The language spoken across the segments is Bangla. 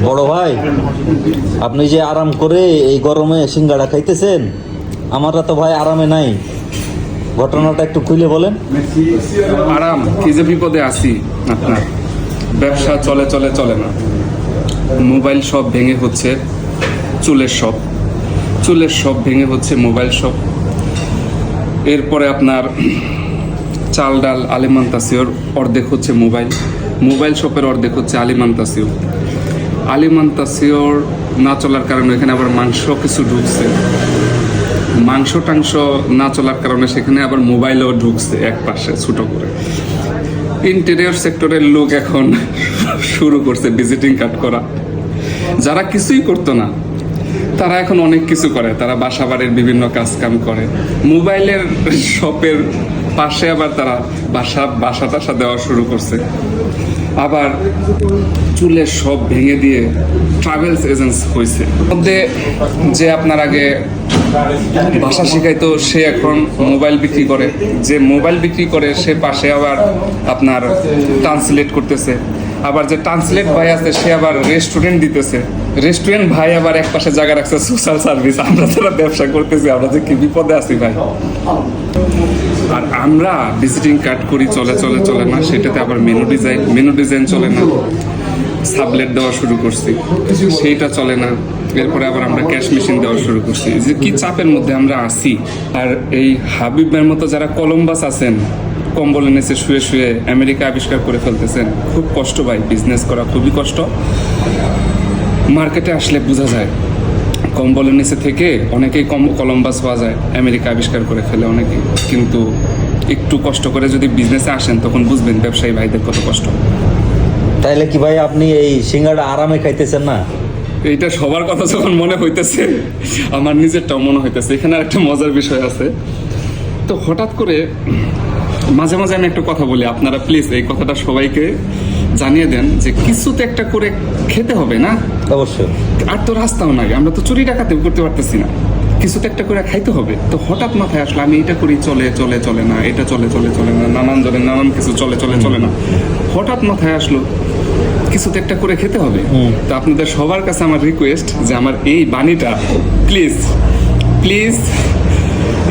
বড় ভাই, আপনি যে আরাম করে এই গরমে সিঙ্গাড়া খাইতেছেন, আমারটা তো ভাই আরামে নাই। ঘটনাটা একটু খুলে বলেন। আরাম কি যে বিপদে আছি আপনার। ব্যবসা চলে চলে চলে না, মোবাইল শপ ভেঙে হচ্ছে চুলের শপ, চুলের শপ ভেঙে হচ্ছে মোবাইল শপ। এরপরে আপনার চাল ডাল আলিমান্তাসিওর অর্ধেক হচ্ছে মোবাইল, মোবাইল শপের অর্ধেক হচ্ছে আলিমান্তাসিওর। আলিমান্তাসিওর না চলার কারণে এখানে আবার মাংস কিছু ঢুকছে, মাংস টাংস না চলার কারণে সেখানে আবার মোবাইলও ঢুকছে এক পাশে ছোট করে। ইন্টেরিয়র সেক্টরের লোক এখন শুরু করছে ভিজিটিং কার্ড করা। যারা কিছুই করতো না তারা এখন অনেক কিছু করে, তারা বাসা বাড়ির বিভিন্ন কাজ কাম করে। মোবাইলের শপের পাশে আবার তারা বাসা টাসা দেওয়া শুরু করছে। আবার চুলের শপ ভেঙে দিয়ে ট্রাভেলস এজেন্সি হয়েছে। মধ্যে যে আপনার আগে ভাষা শিখাইতো সে এখন মোবাইল বিক্রি করে, যে মোবাইল বিক্রি করে সে পাশে আবার আপনার ট্রান্সলেট করতেছে। আবার যে ট্রান্সলেট ভাই আছে সে আবার রেস্টুরেন্ট দিতেছে, রেস্টুরেন্ট ভাই আবার এক পাশে জায়গা রাখছে সোশ্যাল সার্ভিস। আমরা যারা ব্যবসা করতেছি আমরা যে কি বিপদে আছি ভাই। আর আমরা ভিজিটিং কার্ড করি চলে চলে চলে না, সেটাতে আবার মেনু ডিজাইন চলে না, সাবলেট দেওয়া শুরু করছি সেইটা চলে না। এরপরে আবার আমরা ক্যাশ মেশিন দেওয়া শুরু করছি। যে কি চাপের মধ্যে আমরা আছি। আর এই হাবিবের মতো যারা কলম্বাস আছেন, কম্বল এনেছে শুয়ে শুয়ে আমেরিকা আবিষ্কার করে ফেলতেছেন, খুব কষ্ট ভাই, বিজনেস করা খুবই কষ্ট। মার্কেটে আসলে বোঝা যায় কম্বল নিচে থেকে অনেকেই কলম্বাস পাওয়া যায়, আমেরিকা আবিষ্কার করে ফেলে অনেকেই। কিন্তু একটু কষ্ট করে যদি বিজনেসে আসেন তখন বুঝবেন ব্যবসায়ী ভাইদের কত কষ্ট। তাইলে কি ভাই আপনি এই সিঙ্গাড়া আরামে খাইতেছেন না? এইটা সবার কথা যখন মনে হইতেছে আমার নিজেরটাও মনে হইতেছে। এখানে আর একটা মজার বিষয় আছে। তো হঠাৎ করে মাঝে মাঝে আমি একটা কথা বলি, আপনারা প্লিজ এই কথাটা সবাইকে জানিয়ে দেন যে কিছু তো একটা করে খেতে হবে না? অবশ্যই। আর তো রাস্তাও নাই, আমরা তো চুরি ডাকাতি করতে পারতেছি না, কিছু তো একটা করে খাইতে হবে। তো হঠাৎ মাথায় আসলো আমি এটা করি চলে চলে চলে না, এটা চলে চলে চলে না, নানান কিছু চলে চলে চলে না। হঠাৎ মাথায় আসলো কিছু তো একটা করে খেতে হবে। তো আপনাদের সবার কাছে আমার রিকোয়েস্ট যে আমার এই বাণীটা প্লিজ প্লিজ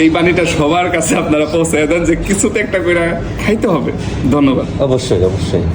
এই বাণীটা সবার কাছে আপনারা পৌঁছে দেন যে কিছু তো একটা করে খাইতে হবে। ধন্যবাদ। অবশ্যই অবশ্যই।